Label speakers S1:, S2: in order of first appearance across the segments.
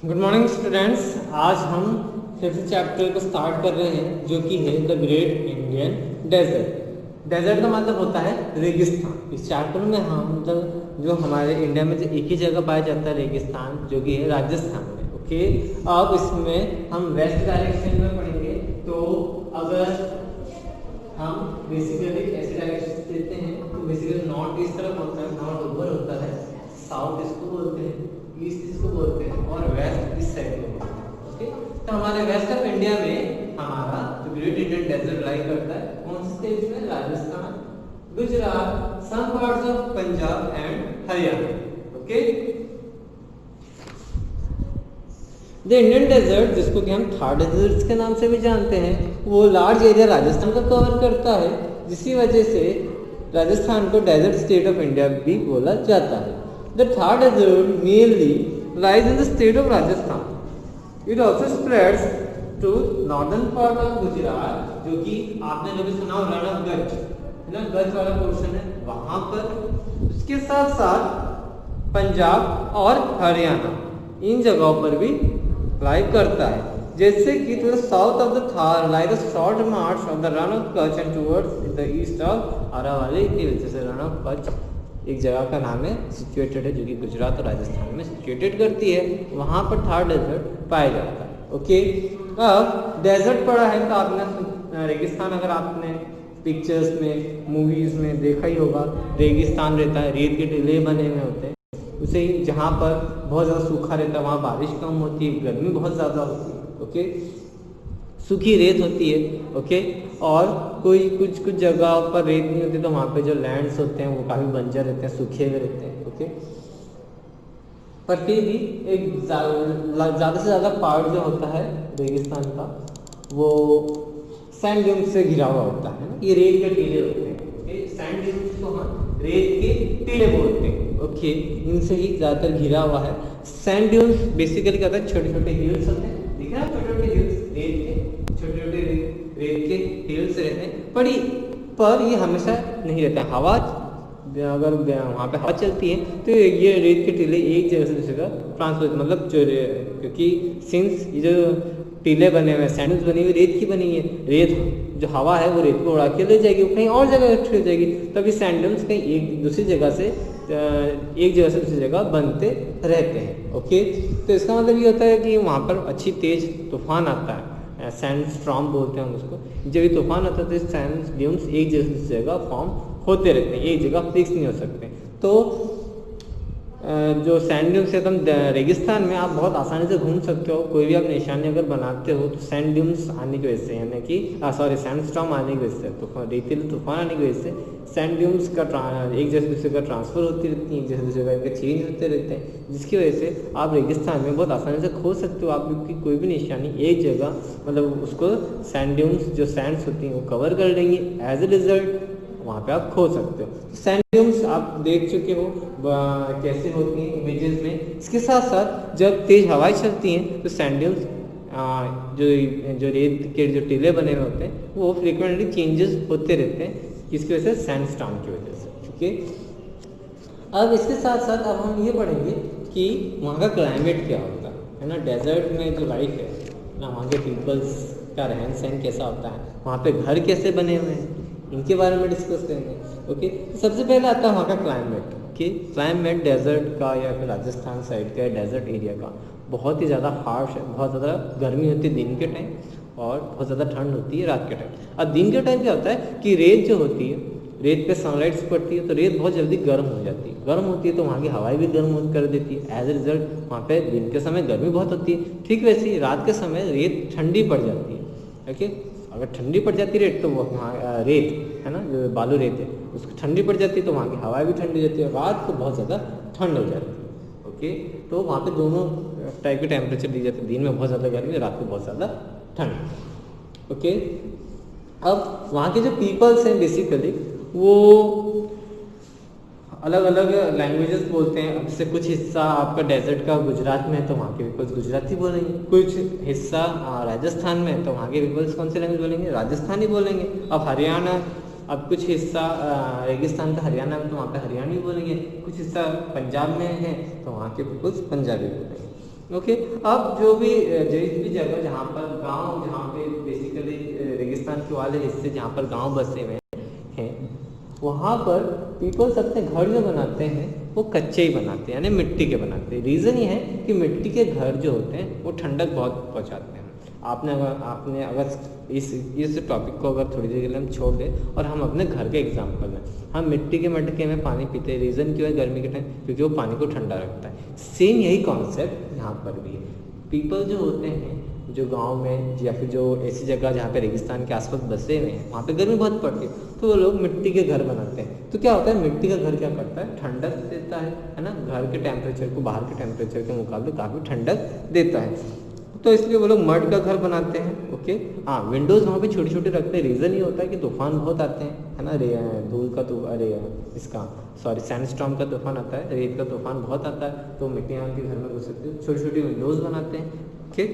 S1: Good morning students. आज हम fifth chapter को स्टार्ट कर रहे हैं जो कि है the great Indian desert. Desert का मतलब होता है रेगिस्तान। इस चैप्टर में हम मतलब जो हमारे इंडिया में जो एक ही जगह पाया जाता है रेगिस्तान, जो कि है राजस्थान में। ओके, अब इसमें हम वेस्ट डायरेक्शन में पढ़ेंगे। तो अगर हम बेसिकली ऐसे डायरेक्शन देते हैं तो बेसिकली नॉर्थ इस तरफ होता है, नॉर्थ ऊपर होता है, साउथ इसको बोलते हैं, ईस्ट इसको बोलते हैं और वेस्ट इस साइड को बोलते हैं। ओके, तो हमारे वेस्ट ऑफ इंडिया में हमारा जो ग्रेट इंडियन डेजर्ट लाई करता है कौन से स्टेट में? Rajasthan, Gujarat, some parts of Punjab and Haryana. Okay, the Indian desert, जिसको कि हम थार डेजर्ट्स के नाम से भी जानते हैं, वो लार्ज एरिया राजस्थान का कवर करता है, जिसकी वजह से राजस्थान को डेजर्ट स्टेट ऑफ इंडिया भी बोला जाता है। The Thar Desert mainly lies in the state of Rajasthan. It also spreads to northern part of Gujarat, जो कि आपने कभी सुना हो रण ऑफ कच्छ, है ना, कच्छ वाला पोर्शन है वहां पर। उसके साथ साथ पंजाब और हरियाणा इन जगहों पर भी लाई करता है। जैसे कि to the south of the Thar lie the short marsh of the Rann of Kutch and towards the east of Aravalli hills. जैसे रण ऑफ कच्छ एक जगह का नाम है, सिचुएटेड है, जो कि गुजरात और राजस्थान में सिचुएटेड करती है, वहां पर थार डेजर्ट पाया जाता है। ओके, अब डेजर्ट पड़ा है तो आपने रेगिस्तान, अगर आपने पिक्चर्स में मूवीज में देखा ही होगा, रेगिस्तान रहता है, रेत के टीले बने हुए होते हैं, उसे ही जहाँ पर बहुत ज़्यादा सूखा रहता है वहाँ बारिश कम होती है, गर्मी बहुत ज़्यादा होती है। ओके, सूखी रेत होती है। ओके, और कोई कुछ जगह पर रेत नहीं होती तो वहाँ पे जो लैंड्स होते हैं वो काफ़ी बंजर रहते हैं, सूखे हुए रहते हैं। ओके, पर फिर भी एक ज़्यादा से ज़्यादा पार्ट जो होता है रेगिस्तान का वो सैंड ड्यून से घिरा हुआ होता है ना, ये रेत के टीले होते हैं। ओके, सैंड ड्यून्स को हम रेत के टीले बोलते हैं। ओके, इनसे ही ज़्यादातर घिरा हुआ है। सैंड ड्यून्स बेसिकली क्या होता है, छोटे छोटे हिल्स होते हैं, दिख रहा है, छोटे छोटे हिल्स रेत के, छोटे छोटे रेत के हिल्स रहते हैं, पर ये हमेशा नहीं रहता है। हवा अगर वहाँ पे हवा चलती है तो ये रेत के टीले एक जगह से दूसरी जगह ट्रांसफर, मतलब क्योंकि सिंस ये जो टीले बने हुए, सैंडल्स बनी हुई रेत की बनी है, रेत जो हवा है वो रेत को उड़ा के ले जाएगी, कहीं और जगह इकट्ठी हो जाएगी, तभी सैंडल्स कहीं एक दूसरी जगह से दूसरी जगह बनते रहते हैं। ओके, तो इसका मतलब ये होता है कि वहाँ पर अच्छी तेज तूफान आता है, सैंड स्टॉर्म बोलते हैं हम उसको। जब ये तूफान आता है तो सैंड ड्यून्स एक जगह फॉर्म होते रहते हैं, एक जगह फिक्स नहीं हो सकते। तो जो सैंड ड्यून्स से तुम रेगिस्तान में आप बहुत आसानी से घूम सकते हो, कोई भी आप निशानी अगर बनाते हो तो सैंड ड्यून्स आने की वजह से, यानी कि सैंड स्टॉर्म आने की वजह से, रेतीले तूफान आने की वजह से सैंड ड्यून्स का एक जगह दूसरे का ट्रांसफर होती रहती है, एक जगह दूसरे का चेंज होते रहते हैं, जिसकी वजह से आप रेगिस्तान में बहुत आसानी से खो सकते हो। आपकी कोई भी निशानी एक जगह, मतलब उसको सैंड ड्यून्स जो सैंड्स होती हैं वो कवर कर लेंगी, एज ए रिजल्ट वहाँ पे आप खो सकते हो। सैंड ड्यून्स आप देख चुके हो कैसे होती हैं इमेजेस में। इसके साथ साथ जब तेज हवाएं चलती हैं तो सैंड ड्यून्स जो रेत के जो टीले बने हुए होते हैं वो फ्रिक्वेंटली चेंजेस होते रहते हैं, किसकी वजह से? सैंड स्टॉर्म की वजह से। ओके, अब इसके साथ साथ अब हम ये पढ़ेंगे कि वहाँ का क्लाइमेट क्या होता है ना, डेजर्ट में जो लाइफ है ना, वहाँ के पीपल्स का रहन सहन कैसा होता है, वहाँ पे घर कैसे बने हुए हैं, इनके बारे में डिस्कस करेंगे। ओके, तो सबसे पहले आता है वहाँ का क्लाइमेट। ओके, क्लाइमेट डेजर्ट का या फिर राजस्थान साइड का डेजर्ट एरिया का बहुत ही ज़्यादा हार्श है, बहुत ज़्यादा गर्मी होती है दिन के टाइम और बहुत ज़्यादा ठंड होती है रात के टाइम। अब दिन के टाइम क्या होता है कि रेत जो होती है, रेत पे सनलाइट्स पड़ती है तो रेत बहुत जल्दी गर्म हो जाती है, गर्म होती है तो वहाँ की हवाएं भी गर्म कर देती है, एज ए रिजल्ट वहाँ पे दिन के समय गर्मी बहुत होती है। ठीक वैसे ही रात के समय रेत ठंडी पड़ जाती है। ओके, अगर ठंडी पड़ जाती है रेत तो वो वहाँ रेत है ना, जो बालू रेत है उसको ठंडी पड़ जाती है तो वहाँ की हवाएं भी ठंडी हो जाती है, रात को बहुत ज़्यादा ठंड हो जाती है। ओके, तो वहाँ पे दोनों टाइप के टेम्परेचर दी जाते हैं, दिन में बहुत ज़्यादा गर्मी, रात को बहुत ज़्यादा ठंड। ओके, अब वहाँ के जो पीपल्स हैं बेसिकली वो अलग अलग लैंग्वेजेस बोलते हैं। जैसे कुछ हिस्सा आपका डेजर्ट का गुजरात में है तो वहाँ के पीपल्स गुजराती बोलेंगे, कुछ हिस्सा राजस्थान में है तो वहाँ के पीपल्स कौन से लैंग्वेज बोलेंगे? राजस्थानी बोलेंगे। अब हरियाणा, अब कुछ हिस्सा रेगिस्तान का हरियाणा में तो वहाँ पे हरियाणी बोलेंगे, कुछ हिस्सा पंजाब में है तो वहाँ के पीपल्स पंजाबी बोलेंगे। ओके। अब जो भी जगह जहाँ पर गांव, जहाँ पे बेसिकली रेगिस्तान के वाले हिस्से जहाँ पर गांव बसे हुए हैं, वहाँ पर पीपल्स अपने घर जो बनाते हैं वो कच्चे ही बनाते हैं, यानी मिट्टी के बनाते हैं। रीज़न ये है कि मिट्टी के घर जो होते हैं वो ठंडक बहुत पहुँचाते हैं। आपने अगर इस टॉपिक को अगर थोड़ी देर के लिए हम छोड़ दें और हम अपने घर के एग्जाम्पल लें, हम मिट्टी के मटके में पानी पीते हैं। रीज़न क्यों है गर्मी के टाइम? क्योंकि वो पानी को ठंडा रखता है। सेम यही कॉन्सेप्ट यहाँ पर भी है। पीपल जो होते हैं जो गांव में या फिर जो ऐसी जगह जहाँ पे रेगिस्तान के आसपास बसे हुए हैं, वहाँ पे गर्मी बहुत पड़ती है, तो वो लोग मिट्टी के घर बनाते हैं। तो क्या होता है, मिट्टी का घर क्या करता है, ठंडक देता है ना, घर के टेम्परेचर को बाहर के टेम्परेचर के मुकाबले काफ़ी ठंडक देता है। तो इसलिए वो लोग मड का घर बनाते हैं। ओके, हाँ, विंडोज़ वहाँ पे छोटे छोटे रखते हैं। रीज़न ये होता है कि तूफान बहुत आते हैं, है ना, धूल का सैंडस्टॉर्म का तूफान आता है, रेत का तूफान बहुत आता है, तो मिट्टी यहाँ के घर में घुस सकती है, छोटी छोटी विंडोज़ बनाते हैं। ओके,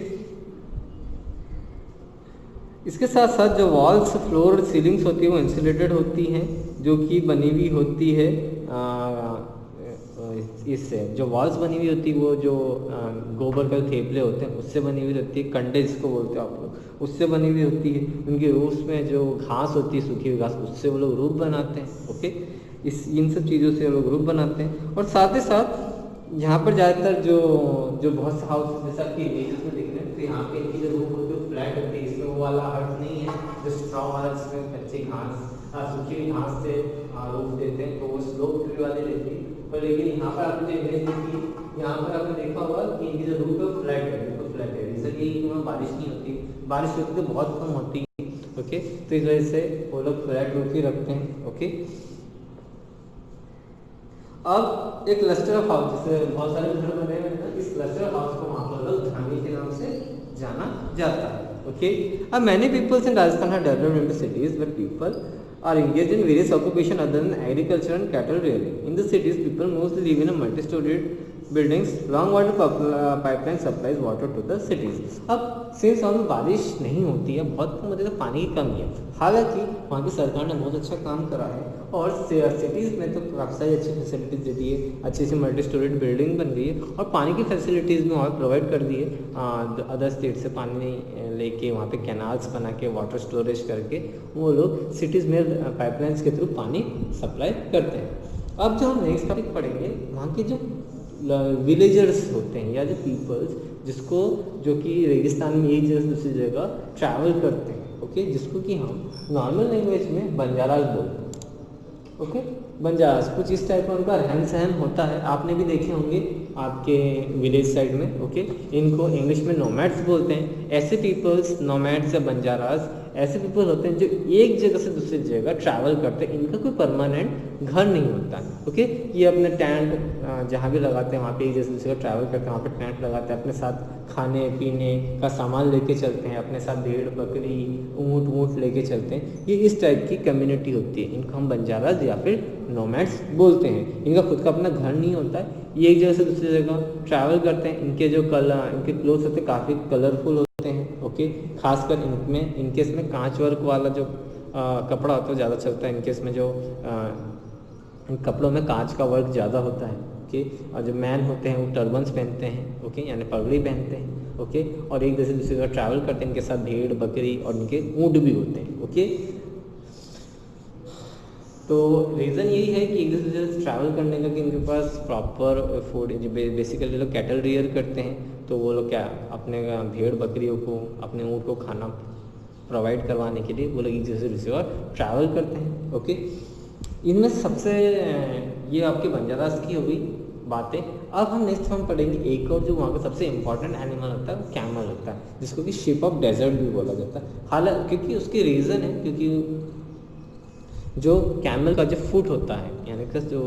S1: इसके साथ साथ जो वॉल्स, फ्लोर और सीलिंग्स होती है वो इंसुलेटेड होती हैं, जो कि बनी हुई होती है इससे। जो वॉल्स बनी हुई होती है वो जो गोबर का थेपले होते हैं उससे बनी हुई रहती है। कंडे जिसको बोलते हैं आप लोग, उससे बनी हुई होती है। उनके रूफ्स में जो घास होती है, सूखी हुई घास, उससे वो लोग रूफ बनाते हैं। ओके, इन सब चीज़ों से वो लोग रूफ बनाते हैं। और साथ ही साथ यहाँ पर ज़्यादातर जो बहुत से हाउस जैसा कि इमेजेस में दिख रहे हैं, तो यहाँ पे इनकी जो रूफ होती है फ्लैट होती है। इसमें वो वाला अर्थ नहीं है जो स्ट्रॉ वाला, जिसमें कच्ची घास, सूखी हुई घास से रूफ देते हैं, तो वो स्लोप ट्री वाली रहती है। पर लेकिन यहाँ पर आपने जो इमेज देखी, यहाँ पर आपने देखा होगा कि इनकी जो रूफ है फ्लैट है, बिल्कुल फ्लैट है। जैसे कि वहाँ बारिश नहीं होती, बारिश होती तो बहुत कम होती है। ओके, तो इस वजह से वो लोग फ्लैट रूफ ही रखते हैं। ओके, अब एक क्लस्टर ऑफ हाउस, जैसे बहुत सारे घर बने हुए हैं, इस क्लस्टर ऑफ हाउस को वहाँ पर लोग धामी के नाम से जाना जाता है। ओके, अब many peoples in Rajasthan have developed into cities where people are engaged in various occupation other than agriculture and cattle rearing. In the cities, people mostly live in a multi-storied buildings. Long water pipeline supplies water to the cities. अब since वहाँ में बारिश नहीं होती है, बहुत मतलब पानी की कमी है। हालांकि वहाँ की सरकार ने बहुत अच्छा काम करा है और सिटीज़ में तो काफ़ी सारी अच्छी फैसिलिटीज़ दे दी है, अच्छी सी मल्टी स्टोरेड बिल्डिंग बन गई है और पानी की फैसिलिटीज़ भी वहाँ प्रोवाइड कर दी है। अदर स्टेट से पानी लेके वहाँ पे कैनाल्स बना के वाटर स्टोरेज करके वो लोग सिटीज़ में पाइपलाइंस के थ्रू पानी सप्लाई करते हैं। अब जो हम नेक्स्ट टॉपिक पढ़ेंगे, वहाँ के जो विलेजर्स होते हैं या जो पीपल्स जो कि रेगिस्तान में एक जगह से दूसरी जगह ट्रैवल करते हैं। ओके, जिसको कि हम नॉर्मल लैंग्वेज में बंजारास बोलते हैं। ओके, बंजारास कुछ इस टाइप का उनका रहन सहन होता है, आपने भी देखे होंगे आपके विलेज साइड में। ओके, इनको इंग्लिश में नोमैड्स बोलते हैं। ऐसे पीपल्स, नोमैड्स या बंजारास, ऐसे पीपल होते हैं जो एक जगह से दूसरी जगह ट्रैवल करते हैं। इनका कोई परमानेंट घर नहीं होता है। ओके, ये अपने टेंट जहाँ भी लगाते हैं वहाँ पे एक जगह से दूसरी जगह ट्रैवल करते हैं, वहाँ पे टेंट लगाते हैं, अपने साथ खाने पीने का सामान लेके चलते हैं, अपने साथ भेड़ बकरी ऊँट लेके चलते हैं। ये इस टाइप की कम्युनिटी होती है, इनको हम बंजारास या फिर नोमैड्स बोलते हैं। इनका खुद का अपना घर नहीं होता है, ये एक जगह से दूसरी जगह ट्रैवल करते हैं। इनके जो इनके क्लोथ्स होते हैं काफ़ी कलरफुल होते हैं। ओके, खासकर इनके इसमें कांच वर्क वाला जो कपड़ा होता है ज़्यादा चलता है। इनके इसमें जो इन कपड़ों में कांच का वर्क ज़्यादा होता है। ओके, और जो मैन होते हैं वो टर्बन्स पहनते हैं। ओके, यानी पगड़ी पहनते हैं। ओके, और एक जगह से दूसरी जगह ट्रैवल करते हैं। इनके साथ भेड़ बकरी और इनके ऊँट भी होते हैं। ओके, तो रीज़न यही है कि एक दूसरे से ट्रैवल करने का कि इनके पास प्रॉपर फूड, बेसिकली लोग कैटल रियर करते हैं, तो वो लोग क्या अपने भेड़ बकरियों को, अपने ऊँट को खाना प्रोवाइड करवाने के लिए वो लोग एक दूसरे से ट्रैवल करते हैं। ओके, इनमें सबसे ये आपके बंजारास की हो गई बातें। अब हम नेक्स्ट हम पढ़ेंगे एक और जो वहाँ का सबसे इंपॉर्टेंट एनिमल होता है वो कैमल होता है, जिसको कि शिप ऑफ डेजर्ट भी बोला जाता है। हालांकि क्योंकि उसकी रीज़न है, क्योंकि जो कैमल का जो फुट होता है, यानी कि जो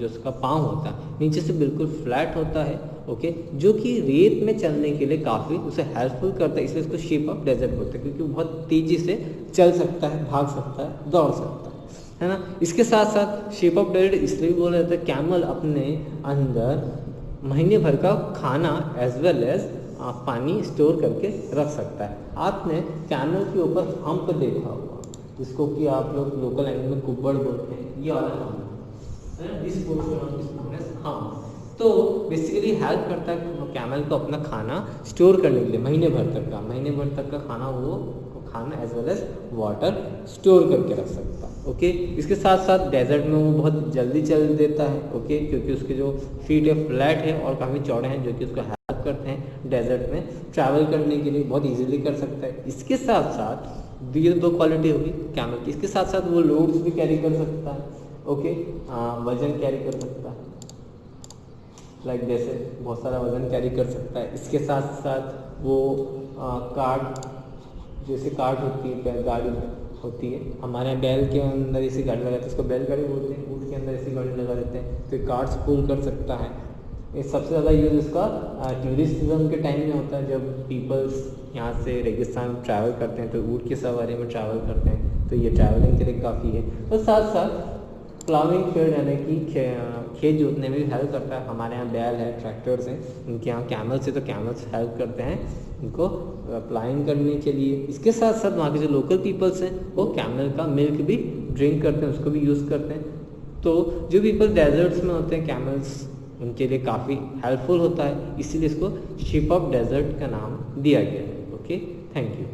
S1: उसका पाँव होता है नीचे से बिल्कुल फ्लैट होता है। ओके, जो कि रेत में चलने के लिए काफ़ी उसे हेल्पफुल करता है, इसलिए इसको शिप ऑफ डेजर्ट बोलते हैं, क्योंकि वो बहुत तेज़ी से चल सकता है, भाग सकता है, दौड़ सकता है ना। इसके साथ साथ शिप ऑफ डेजर्ट इसलिए बोला जाता है, कैमल अपने अंदर महीने भर का खाना एज वेल एज पानी स्टोर करके रख सकता है। आपने कैमल के ऊपर हम्प देखा होगा, जिसको कि आप लोग लोकल लैंग्वेज में कुब्बड़ बोलते हैं, ये वाला हम्प है ना, this portion of this bonus hump. तो बेसिकली हेल्प करता है कैमल को अपना खाना स्टोर करने के लिए महीने भर तक का खाना वो खाना as well as water store करके रख सकता है। ओके, इसके साथ साथ डेजर्ट में वो बहुत जल्दी चल देता है। ओके, क्योंकि उसके जो फीट है फ्लैट है और काफ़ी चौड़े हैं, जो कि उसको हेल्प करते हैं डेजर्ट में ट्रैवल करने के लिए, बहुत इजीली कर सकता है। इसके साथ साथ ये दो क्वालिटी होगी कैमल की। इसके साथ साथ वो लोड्स भी कैरी कर सकता है। ओके, वजन कैरी कर सकता है, लाइक जैसे बहुत सारा वजन कैरी कर सकता है। इसके साथ साथ वो कार्ट, जैसे कार्ट होती है, गाड़ी होती है, हमारे यहाँ बैल के अंदर ऐसी गाड़ी लगाते हैं, उसको बैलगाड़ी बोलते हैं, ऊँट के अंदर ऐसी गाड़ी लगा देते हैं, तो कार्ट्स पुल कर सकता है। ये सबसे ज़्यादा यूज़ इसका टूरिज्म के टाइम में होता है, जब पीपल्स यहाँ से रेगिस्तान ट्रैवल करते हैं तो ऊँट की सवारी में ट्रैवल करते हैं, तो ये ट्रैवलिंग के लिए काफ़ी है। तो साथ साथ प्लाविंग फील्ड यानी कि खेत जोतने में भी हेल्प करता है। हमारे यहाँ बैल है, ट्रैक्टर्स हैं, उनके यहाँ कैमल्स है, तो कैमल्स हेल्प करते हैं उनको प्लाइंग करने के लिए। इसके साथ साथ वहाँ के जो लोकल पीपल्स हैं वो कैमल का मिल्क भी ड्रिंक करते हैं, उसको भी यूज़ करते हैं। तो जो पीपल डेजर्ट्स में होते हैं, कैमल्स उनके लिए काफ़ी हेल्पफुल होता है, इसीलिए इसको शिप ऑफ डेजर्ट का नाम दिया गया है। Okay, thank you.